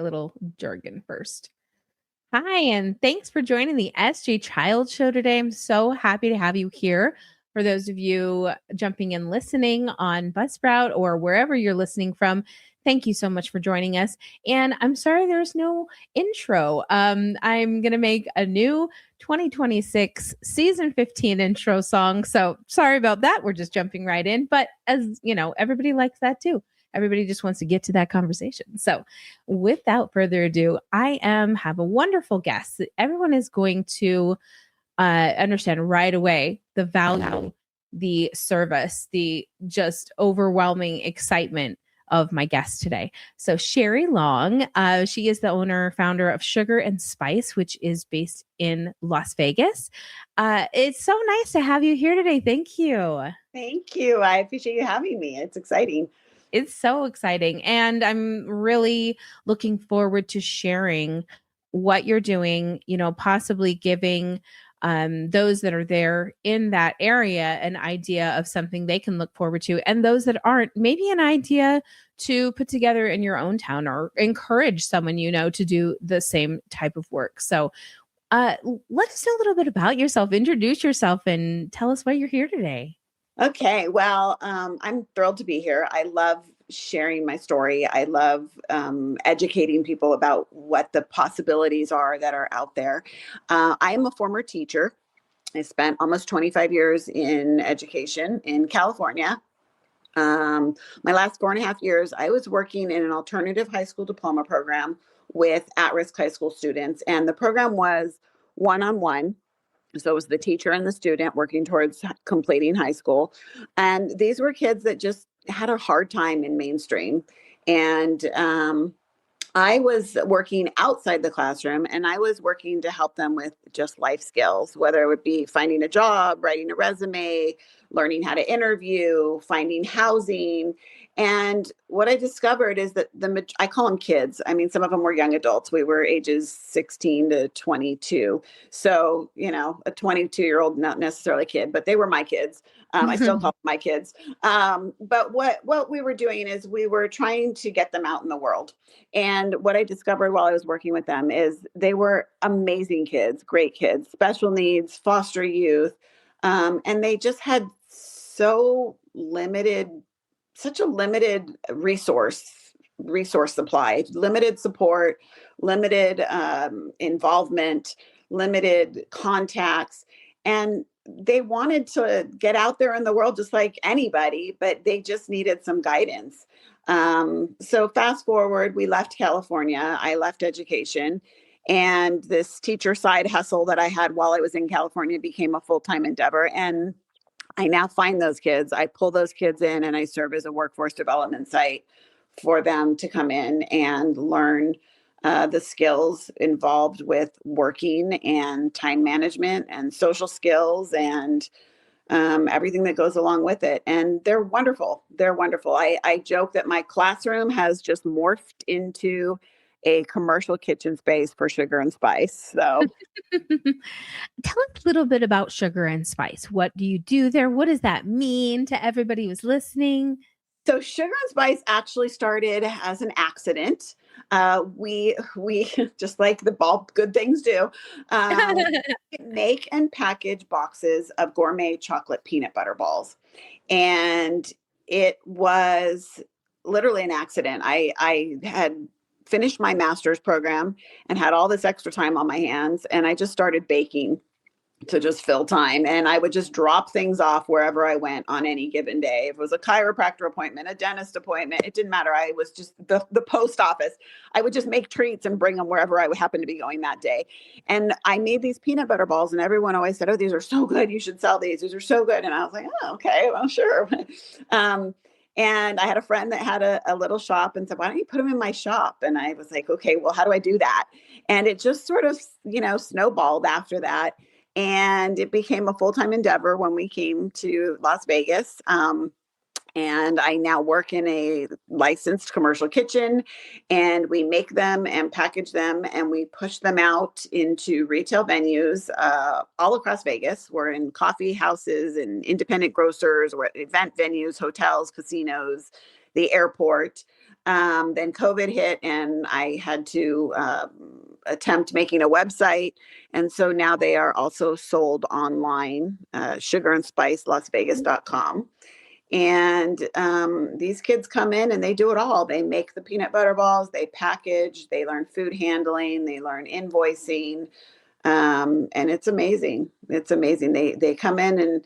little jargon first. Hi, and thanks for joining the SJ Child Show today. I'm so happy to have you here. For those of you jumping in listening on Buzzsprout or wherever you're listening from, thank you so much for joining us. And I'm sorry there's no intro. I'm going to make a new 2026 season 15 intro song. So sorry about that. We're just jumping right in. But as you know, everybody likes that too. Everybody just wants to get to that conversation. So without further ado, I have a wonderful guest that everyone is going to understand right away the value, the service, the just overwhelming excitement of my guest today. So Sherry Long, she is the owner, founder of Sugar and Spice, which is based in Las Vegas. It's so nice to have you here today. Thank you. Thank you. I appreciate you having me. It's exciting. It's so exciting. And I'm really looking forward to sharing what you're doing, possibly giving those that are there in that area an idea of something they can look forward to. And those that aren't, maybe an idea to put together in your own town or encourage someone to do the same type of work. So let us know a little bit about yourself, introduce yourself, and tell us why you're here today. Okay. Well, I'm thrilled to be here. I love sharing my story. I love educating people about what the possibilities are that are out there. I am a former teacher. I spent almost 25 years in education in California. My last 4.5 years, I was working in an alternative high school diploma program with at-risk high school students. And the program was one-on-one. So it was the teacher and the student working towards completing high school. And these were kids that just had a hard time in mainstream. And I was working outside the classroom, and I was working to help them with just life skills, whether it would be finding a job, writing a resume, learning how to interview, finding housing. And what I discovered is that I call them kids. I mean, some of them were young adults. We were ages 16 to 22. So, a 22-year-old, not necessarily a kid, but they were my kids. I still call them my kids. But what we were doing is we were trying to get them out in the world. And what I discovered while I was working with them is they were amazing kids, great kids, special needs, foster youth. And they just had such a limited resource supply, limited support, limited involvement, limited contacts. And they wanted to get out there in the world just like anybody, but they just needed some guidance. So fast forward, we left California. I left education, and this teacher side hustle that I had while I was in California became a full-time endeavor. And I now find those kids, I pull those kids in, and I serve as a workforce development site for them to come in and learn the skills involved with working and time management and social skills and everything that goes along with it. And they're wonderful. They're wonderful. I joke that my classroom has just morphed into a commercial kitchen space for Sugar and Spice. So tell us a little bit about Sugar and Spice. What do you do there? What does that mean to everybody who's listening? So Sugar and Spice actually started as an accident. We just like all good things do, make and package boxes of gourmet chocolate peanut butter balls. And it was literally an accident. I had finished my master's program and had all this extra time on my hands. And I just started baking to just fill time. And I would just drop things off wherever I went on any given day. If it was a chiropractor appointment, a dentist appointment, it didn't matter. I was just the post office. I would just make treats and bring them wherever I would happen to be going that day. And I made these peanut butter balls, and everyone always said, "Oh, these are so good. You should sell these. These are so good." And I was like, "Oh, okay, well, sure." And I had a friend that had a little shop and said, "Why don't you put them in my shop?" And I was like, "Okay, well, how do I do that?" And it just sort of, snowballed after that. And it became a full-time endeavor when we came to Las Vegas. And I now work in a licensed commercial kitchen, and we make them and package them, and we push them out into retail venues all across Vegas. We're in coffee houses and independent grocers, or event venues, hotels, casinos, the airport. Then COVID hit and I had to attempt making a website. And so now they are also sold online, sugar and spice, lasvegas.com. And these kids come in and they do it all. They make the peanut butter balls, they package, they learn food handling, they learn invoicing. And it's amazing. It's amazing. They come in and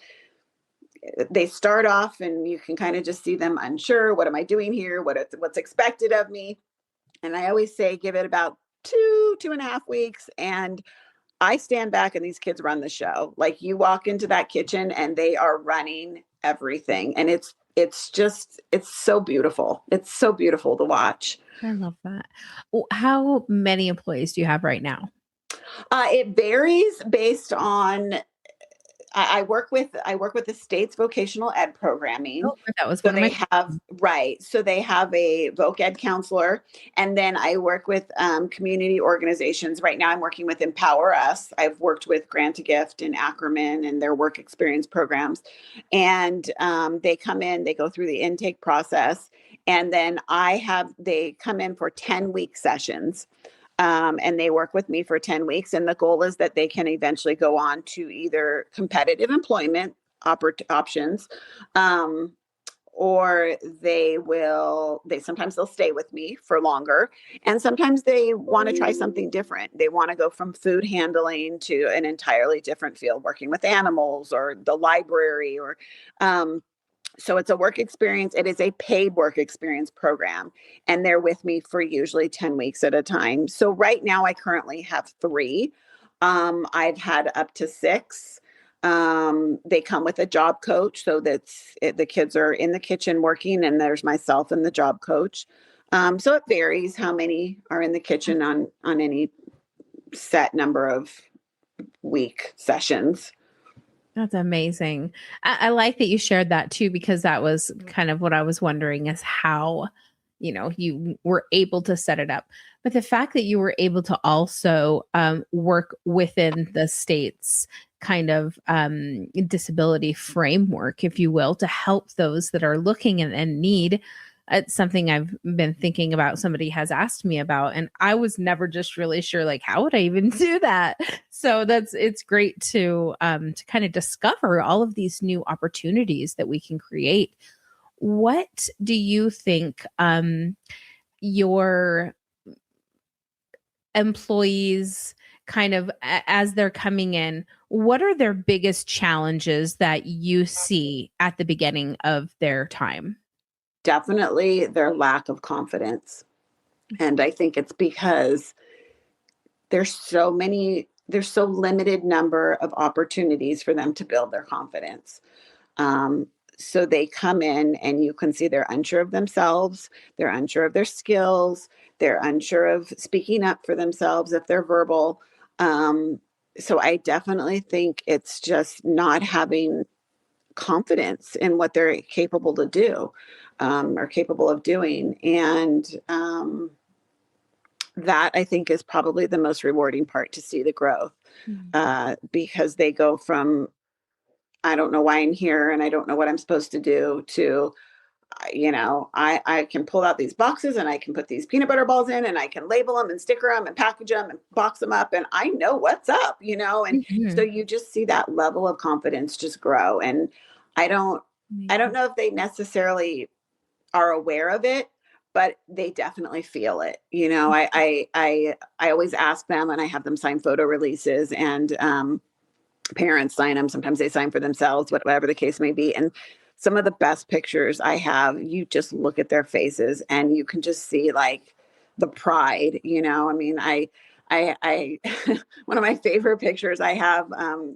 they start off and you can kind of just see them unsure. What am I doing here? What's expected of me? And I always say, give it about 2.5 weeks. And I stand back and these kids run the show. Like you walk into that kitchen and they are running everything. And it's so beautiful. It's so beautiful to watch. I love that. How many employees do you have right now? It varies based on I work with the state's vocational ed programming. Oh, that was So one of my they have right. So they have a VocEd counselor, and then I work with community organizations. Right now, I'm working with Empower Us. I've worked with Grant a Gift and Ackerman and their work experience programs, and they come in, they go through the intake process, and then they come in for 10-week sessions. And they work with me for 10 weeks. And the goal is that they can eventually go on to either competitive employment options, or sometimes they'll stay with me for longer. And sometimes they want to try something different. They want to go from food handling to an entirely different field, working with animals or the library so it's a work experience. It is a paid work experience program, and they're with me for usually 10 weeks at a time. So right now I currently have 3. I've had up to 6. They come with a job coach. So the kids are in the kitchen working and there's myself and the job coach. So it varies how many are in the kitchen on any set number of week sessions. That's amazing. I like that you shared that too, because that was kind of what I was wondering is how, you were able to set it up. But the fact that you were able to also work within the state's kind of disability framework, if you will, to help those that are looking and need. It's something I've been thinking about. Somebody has asked me about, and I was never just really sure, like, how would I even do that? So it's great to kind of discover all of these new opportunities that we can create. What do you think your employees kind of as they're coming in, what are their biggest challenges that you see at the beginning of their time? Definitely their lack of confidence. And I think it's because there's so limited number of opportunities for them to build their confidence. So they come in and you can see they're unsure of themselves, they're unsure of their skills, they're unsure of speaking up for themselves if they're verbal. So I definitely think it's just not having confidence in what they're capable to do, or capable of doing. And that I think is probably the most rewarding part, to see the growth, because they go from, I don't know why I'm here and I don't know what I'm supposed to do, to, I can pull out these boxes and I can put these peanut butter balls in and I can label them and sticker them and package them and box them up. And I know what's up, and so Mhm. you just see that level of confidence just grow. And I don't, I don't Amazing. know if they necessarily are aware of it, but they definitely feel it. I always ask them, and I have them sign photo releases, and parents sign them. Sometimes they sign for themselves, whatever the case may be. And some of the best pictures I have, you just look at their faces and you can just see like the pride. I mean, I one of my favorite pictures I have,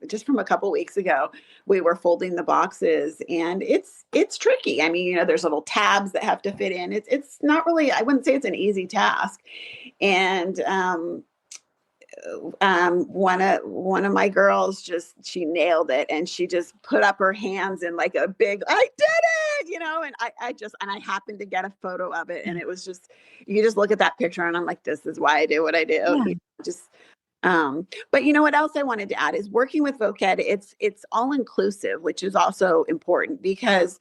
just from a couple weeks ago. We were folding the boxes, and it's tricky. I mean, there's little tabs that have to fit in. It's not really. I wouldn't say it's an easy task, and one of my girls, she nailed it, and she just put up her hands in like a big, I did it, and I happened to get a photo of it, and it was just, you just look at that picture and I'm like, this is why I do what I do. Yeah. Just but what else I wanted to add is working with VocEd, it's all inclusive, which is also important, because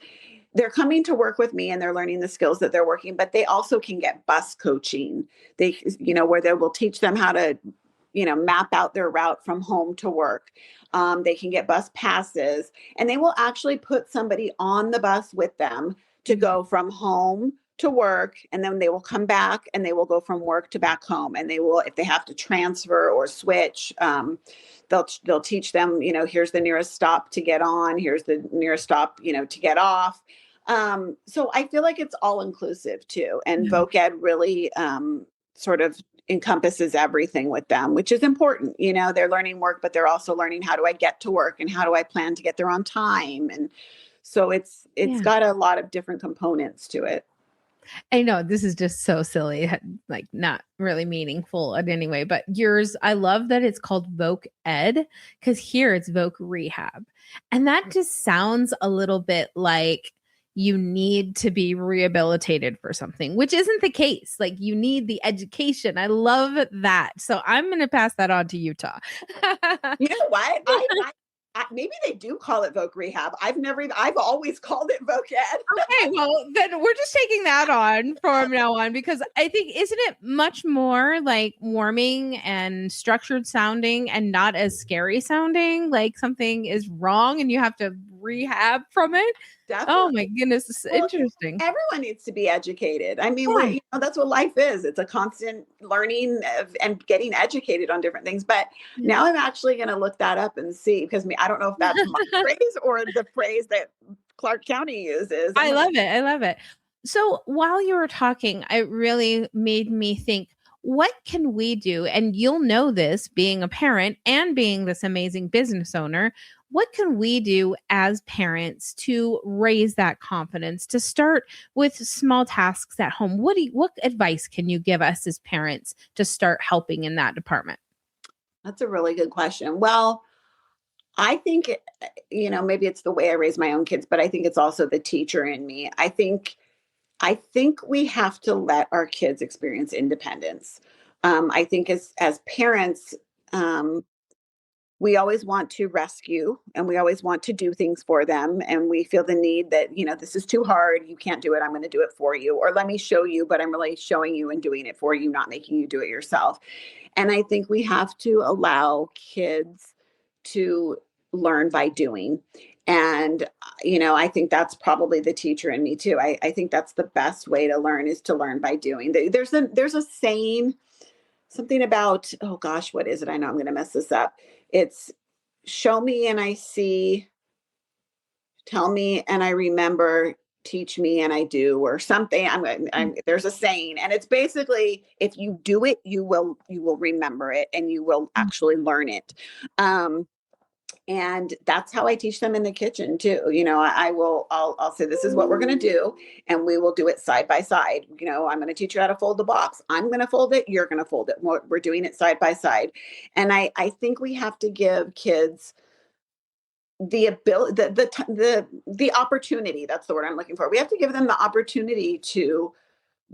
they're coming to work with me and they're learning the skills that they're working, but they also can get bus coaching. They, where they will teach them how to, map out their route from home to work. They can get bus passes, and they will actually put somebody on the bus with them to Mhm. go from home to work, and then they will come back and they will go from work to back home, and they will, if they have to transfer or switch, they'll teach them, here's the nearest stop to get on, here's the nearest stop, to get off. So I feel like it's all inclusive too, and Yeah. VocEd really sort of encompasses everything with them, which is important. They're learning work, but they're also learning, how do I get to work and how do I plan to get there on time? And so it's Yeah. got a lot of different components to it. I know this is just so silly, like not really meaningful in any way, but yours, I love that it's called Voc Ed because here it's Voc Rehab. And that just sounds a little bit like you need to be rehabilitated for something, which isn't the case. Like you need the education. I love that. So I'm going to pass that on to Utah. You know what? Maybe they do call it Voc Rehab. I've always called it VocEd. Okay, well, then we're just taking that on from now on because I think, isn't it much more like warming and structured sounding and not as scary sounding? Like something is wrong and you have to rehab from it. Oh Definitely. my goodness, it's Well, interesting. everyone needs to be educated. I mean, Yeah. that's what life is. It's a constant learning and getting educated on different things. But Yeah. now I'm actually going to look that up and see, because I don't know if that's my phrase or the phrase that Clark County uses. I love it. I love it. So while you were talking, it really made me think, what can we do? And you'll know this being a parent and being this amazing business owner. What can we do as parents to raise that confidence, to start with small tasks at home? What advice can you give us as parents to start helping in that department? That's a really good question. Well, I think, maybe it's the way I raise my own kids, but I think it's also the teacher in me. I think we have to let our kids experience independence. I think as parents, um, we always want to rescue and we always want to do things for them, and we feel the need that, this is too hard, you can't do it, I'm going to do it for you, or let me show you, but I'm really showing you and doing it for you, not making you do it yourself. And I think we have to allow kids to learn by doing. And, I think that's probably the teacher in me too. I think that's the best way to learn, is to learn by doing. There's a saying, something about, oh gosh, what is it? I know I'm going to mess this up. It's, show me and I see, tell me and I remember, teach me and I do, or something. There's a saying, and it's basically, if you do it, you will remember it and you will actually learn it. Um, and that's how I teach them in the kitchen too. I'll say, this is what we're going to do, and we will do it side by side. I'm going to teach you how to fold the box. I'm going to fold it. You're going to fold it. We're doing it side by side. And I think we have to give kids the ability, the opportunity. That's the word I'm looking for. We have to give them the opportunity to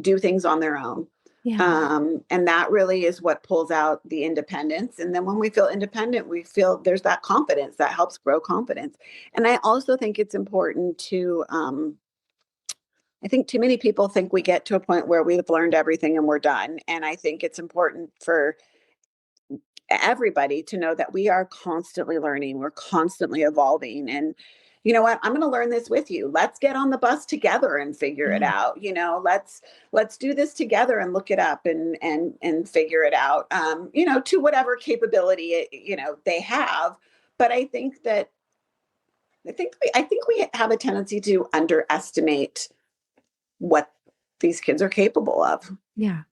do things on their own. Yeah. And that really is what pulls out the independence. And then when we feel independent, we feel there's that confidence that helps grow confidence. And I also think it's important to, I think too many people think we get to a point where we've learned everything and we're done. And I think it's important for everybody to know that we are constantly learning, we're constantly evolving. And you know what, I'm going to learn this with you. Let's get on the bus together and figure it Yeah. out. Let's do this together and look it up and figure it out, to whatever capability they have. But I think we have a tendency to underestimate what these kids are capable of. Yeah.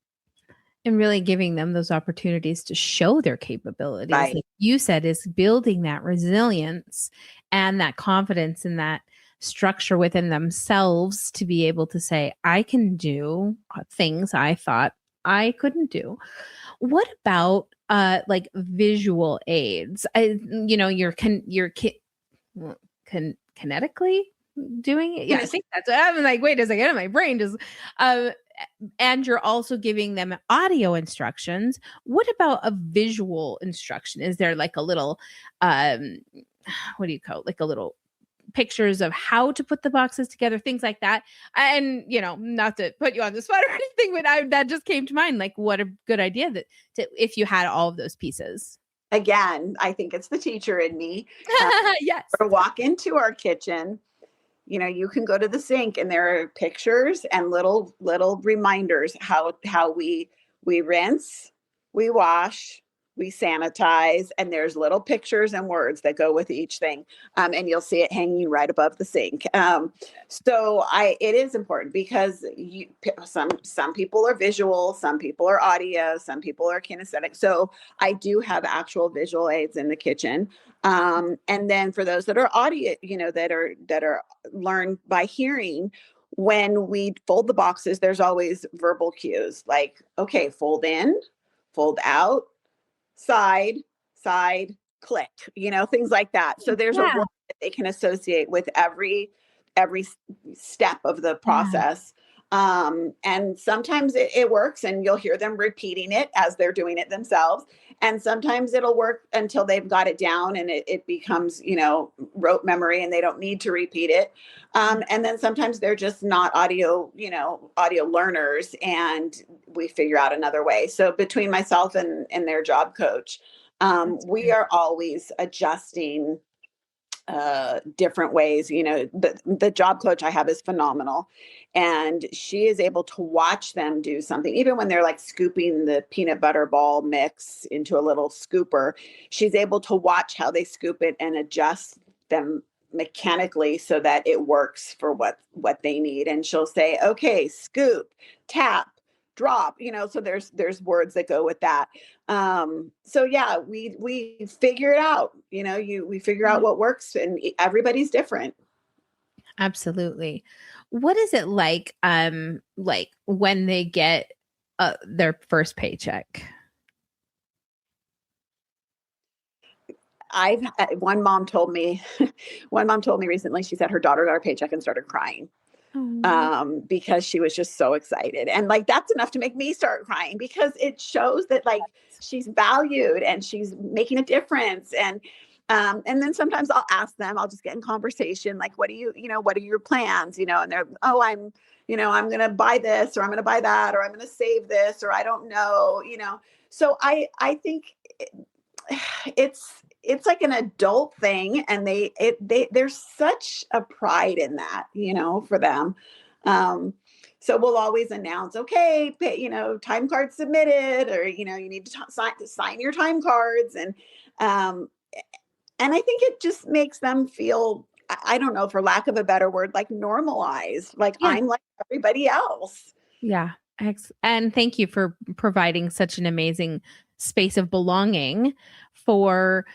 And really giving them those opportunities to show their capabilities, Right. like you said, is building that resilience and that confidence and that structure within themselves to be able to say, I can do things I thought I couldn't do. What about like visual aids? Kinetically doing it. Yeah, I think that's. I'm like, wait a second, my brain just. Um, and you're also giving them audio instructions. What about a visual instruction? Is there like a little, um, what do you call it? Like a little pictures of how to put the boxes together, things like that. And, not to put you on the spot or anything, but that just came to mind. Like, what a good idea if you had all of those pieces. Again, I think it's the teacher in me. Yes. Or walk into our kitchen, you can go to the sink and there are pictures and little reminders how we rinse, we wash, we sanitize, and there's little pictures and words that go with each thing. And you'll see it hanging right above the sink. So it is important because some people are visual, some people are audio, some people are kinesthetic. So I do have actual visual aids in the kitchen. And then for those that are audio, that are learned by hearing, when we fold the boxes, there's always verbal cues like, okay, fold in, fold out, side, click, things like that. So there's a Yeah. word that they can associate with every step of the Yeah. process. And sometimes it works and you'll hear them repeating it as they're doing it themselves. And sometimes it'll work until they've got it down and it becomes, rote memory and they don't need to repeat it. And then sometimes they're just not audio learners and we figure out another way. So between myself and their job coach, we are always adjusting different ways. The job coach I have is phenomenal, and she is able to watch them do something even when they're like scooping the peanut butter ball mix into a little scooper. She's able to watch how they scoop it and adjust them mechanically so that it works for what they need. And she'll say, okay, scoop, tap, drop, so there's words that go with that. So yeah, we figure it out, we figure out what works, and everybody's different. Absolutely. What is it like when they get their first paycheck? One mom told me recently, she said her daughter got her paycheck and started crying Oh. because she was just so excited. And like, that's enough to make me start crying because it shows that like she's valued and she's making a difference. And then sometimes I'll ask them, I'll just get in conversation, like, what are your plans? And they're, oh, I'm going to buy this, or I'm going to buy that, or I'm going to save this, or I don't know, So I think it's like an adult thing, and there's such a pride in that, for them. So we'll always announce, okay, time card submitted, or you need to sign your time cards, um, and I think it just makes them feel, I don't know, for lack of a better word, like normalized, like Yeah. I'm like everybody else. Yeah. And thank you for providing such an amazing space of belonging for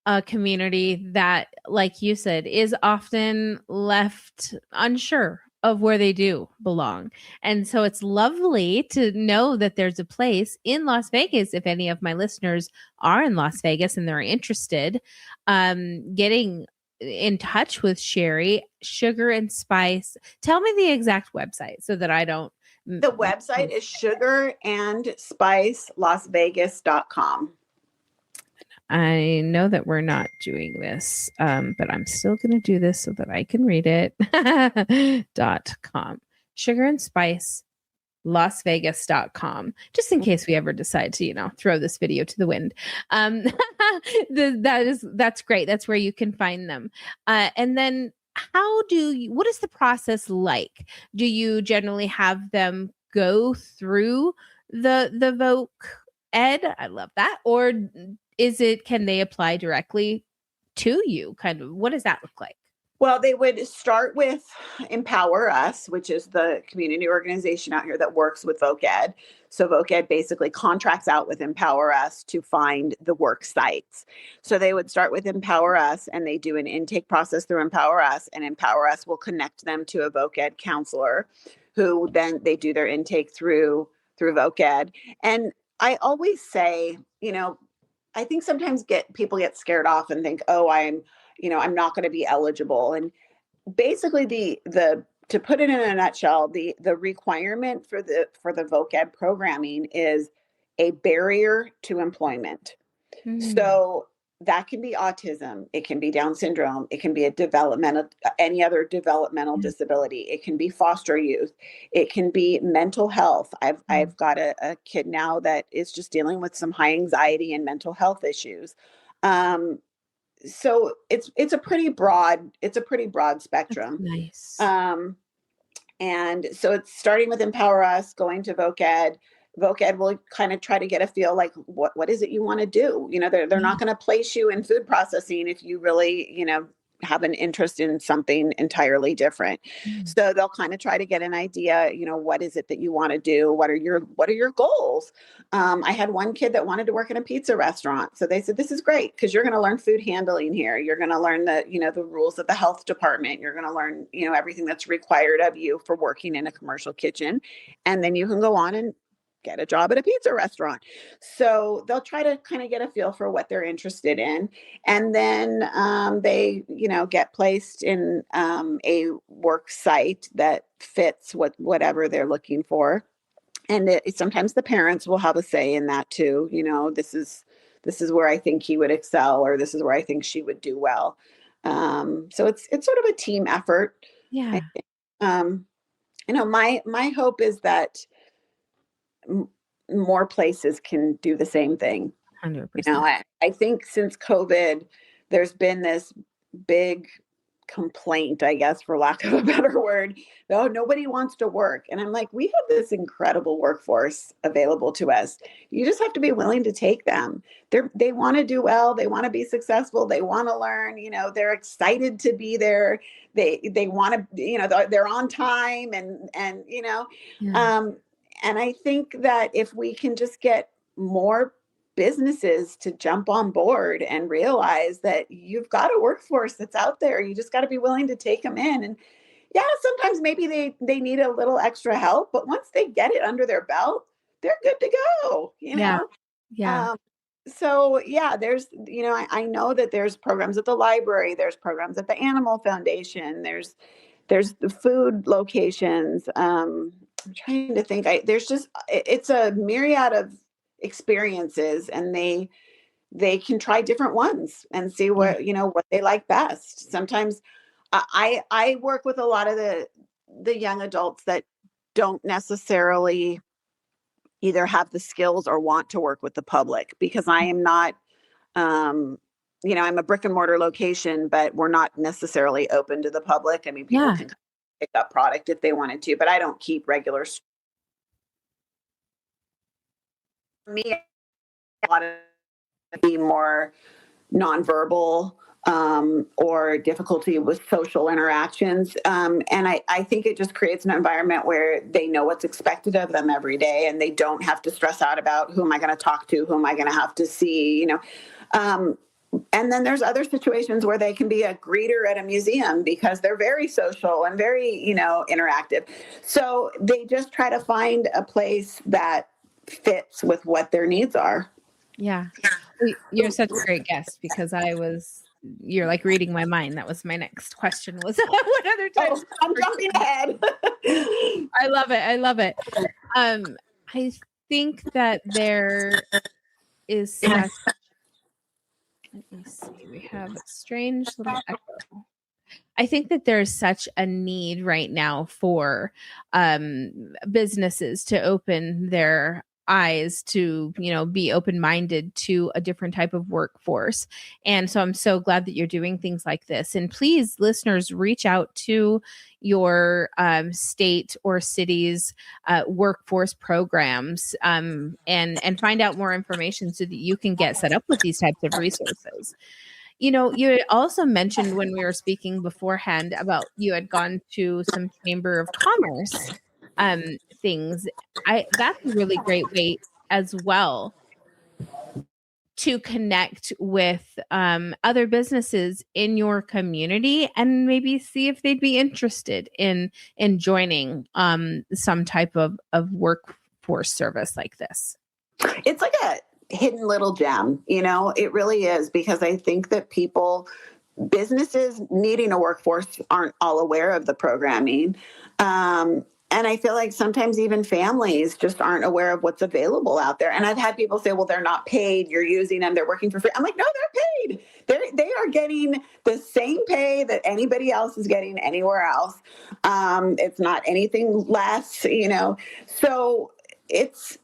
a community that, like you said, is often left unsure of where they do belong. And so it's lovely to know that there's a place in Las Vegas. If any of my listeners are in Las Vegas and they're interested, getting in touch with Sherry, Sugar and Spice. Tell me the exact website so that I don't. The website is sugarandspicelasvegas.com. I know that we're not doing this, but I'm still going to do this so that I can read it. .com. Sugar and Spice lasvegas.com, just in case we ever decide to throw this video to the wind. That's great. That's where you can find them. And then what is the process like? Do you generally have them go through the VocEd? I love that. Or can they apply directly to you? Kind of, what does that look like? Well, they would start with Empower Us, which is the community organization out here that works with VocEd. So VocEd basically contracts out with Empower Us to find the work sites. So they would start with Empower Us, and they do an intake process through Empower Us, and Empower Us will connect them to a VocEd counselor, who then they do their intake through VocEd. And I always say, I think sometimes people get scared off and think, oh, I'm not going to be eligible. And basically to put it in a nutshell, the requirement for the VocEd programming is a barrier to employment. Mm. So that can be autism. It can be Down syndrome. It can be a developmental, any other developmental Yeah. disability. It can be foster youth. It can be mental health. I've got a kid now that is just dealing with some high anxiety and mental health issues. Um, so it's a pretty broad, That's spectrum. nice. Um, and so it's starting with Empower Us, going to VocEd. VocEd will kind of try to get a feel like what is it you want to do? They're Yeah. not going to place you in food processing if you really, have an interest in something entirely different. Mm. So they'll kind of try to get an idea, what is it that you want to do? What are your goals? I had one kid that wanted to work in a pizza restaurant. So they said, this is great because you're going to learn food handling here. You're going to learn the rules of the health department. You're going to learn, everything that's required of you for working in a commercial kitchen. And then you can go on and get a job at a pizza restaurant. So they'll try to kind of get a feel for what they're interested in. And then they, get placed in a work site that fits whatever they're looking for. And sometimes the parents will have a say in that too. This is where I think he would excel, or this is where I think she would do well. So it's sort of a team effort. I Yeah. think. My hope is that m- more places can do the same thing. 100%. I think since COVID, there's been this big complaint, I guess, for lack of a better word. Oh, nobody wants to work. And I'm like, we have this incredible workforce available to us. You just have to be willing to take them. They want to do well. They want to be successful. They want to learn. They're excited to be there. They want to. They're on time, Yeah. um, and I think that if we can just get more businesses to jump on board and realize that you've got a workforce that's out there. You just got to be willing to take them in. And yeah, sometimes maybe they need a little extra help, but once they get it under their belt, they're good to go. Yeah. Yeah. Um, so yeah, I know that there's programs at the library, there's programs at the Animal Foundation, there's the food locations. I'm trying to think. It's a myriad of experiences, and they can try different ones and see Yeah. what they like best. Sometimes I work with a lot of the young adults that don't necessarily either have the skills or want to work with the public, because I am not um I'm a brick and mortar location, but we're not necessarily open to the public. I mean, people Yeah. can pick up product if they wanted to, but I don't keep regular. For me, a lot of be more nonverbal, or difficulty with social interactions. And I think it just creates an environment where they know what's expected of them every day, and they don't have to stress out about who am I going to talk to, who am I going to have to see. Um, and then there's other situations where they can be a greeter at a museum because they're very social and very, interactive. So they just try to find a place that fits with what their needs are. Yeah. Well, you're such a great guest because you're like reading my mind. That was my next question was what other Oh, types of I'm work? jumping ahead. I love it. I love it. I think that there is such, let me see, we have a strange little echo. I think that there's such a need right now for businesses to open their eyes to, be open-minded to a different type of workforce. And so I'm so glad that you're doing things like this. And please, listeners, reach out to your state or city's workforce programs, and find out more information so that you can get set up with these types of resources. You had also mentioned when we were speaking beforehand about you had gone to some Chamber of Commerce things. That's a really great way as well to connect with other businesses in your community and maybe see if they'd be interested in joining some type of workforce service like this. It's like a hidden little gem, it really is, because I think that businesses needing a workforce aren't all aware of the programming. And I feel like sometimes even families just aren't aware of what's available out there. And I've had people say, well, they're not paid. You're using them. They're working for free. I'm like, no, they're paid. They are getting the same pay that anybody else is getting anywhere else. It's not anything less, So it's,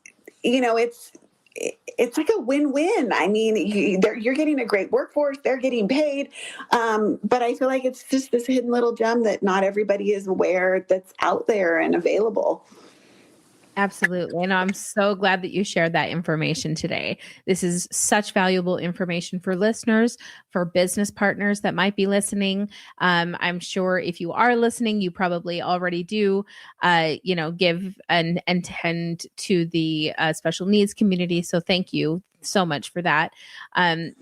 it's like a win-win. I mean, you're getting a great workforce. They're getting paid. But I feel like it's just this hidden little gem that not everybody is aware that's out there and available. Absolutely. And I'm so glad that you shared that information today. This is such valuable information for listeners, for business partners that might be listening. I'm sure if you are listening, you probably already do, give and tend to the special needs community. So thank you so much for that.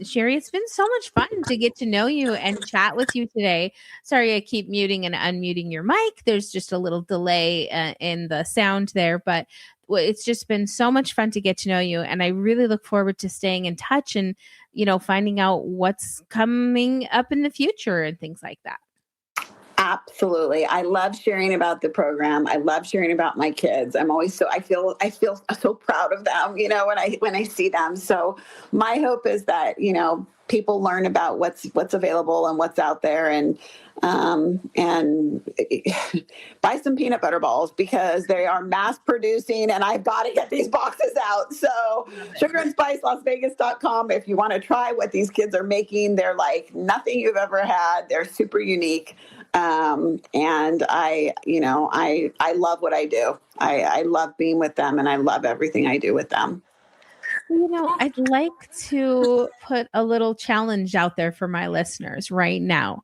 Sherry, it's been so much fun to get to know you and chat with you today. Sorry, I keep muting and unmuting your mic. There's just a little delay in the sound there, but it's just been so much fun to get to know you. And I really look forward to staying in touch and, finding out what's coming up in the future and things like that. Absolutely. I love sharing about the program. I love sharing about my kids. I feel so proud of them, when I see them. So my hope is that, people learn about what's available and what's out there, and buy some peanut butter balls because they are mass producing and I've got to get these boxes out. So sugarandspicelasvegas.com. If you want to try what these kids are making, they're like nothing you've ever had. They're super unique. And I love what I do. I love being with them and I love everything I do with them. I'd like to put a little challenge out there for my listeners right now.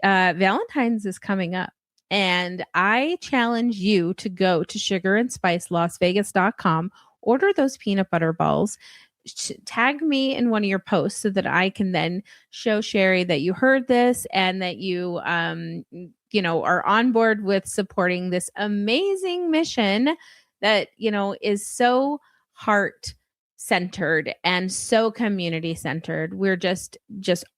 Valentine's is coming up, and I challenge you to go to sugarandspicelasvegas.com, order those peanut butter balls, tag me in one of your posts so that I can then show Sherry that you heard this and that you, are on board with supporting this amazing mission that, is so heart centered and so community centered. We're just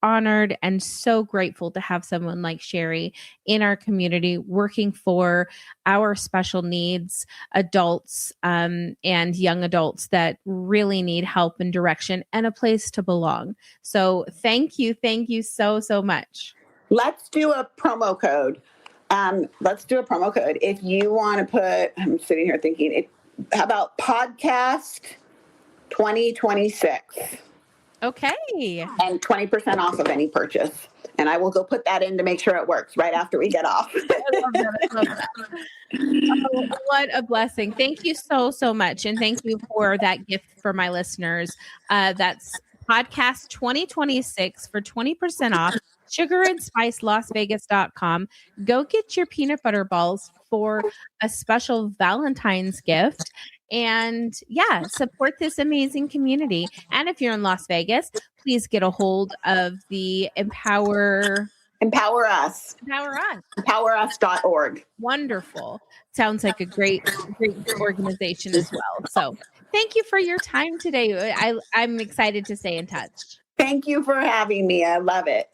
honored and so grateful to have someone like Sherry in our community working for our special needs adults and young adults that really need help and direction and a place to belong. So thank you so much. Let's do a promo code. If you want to put, I'm sitting here thinking, how about podcast 2026. Okay. And 20% off of any purchase. And I will go put that in to make sure it works right after we get off. I love that. Oh, what a blessing. Thank you so much. And thank you for that gift for my listeners. That's podcast 2026 for 20% off. sugarandspicelasvegas.com. Go get your peanut butter balls for a special Valentine's gift. And support this amazing community. And if you're in Las Vegas, please get a hold of the Empower Us. EmpowerUs.org. Wonderful. Sounds like a great organization as well. So thank you for your time today. I'm excited to stay in touch. Thank you for having me. I love it.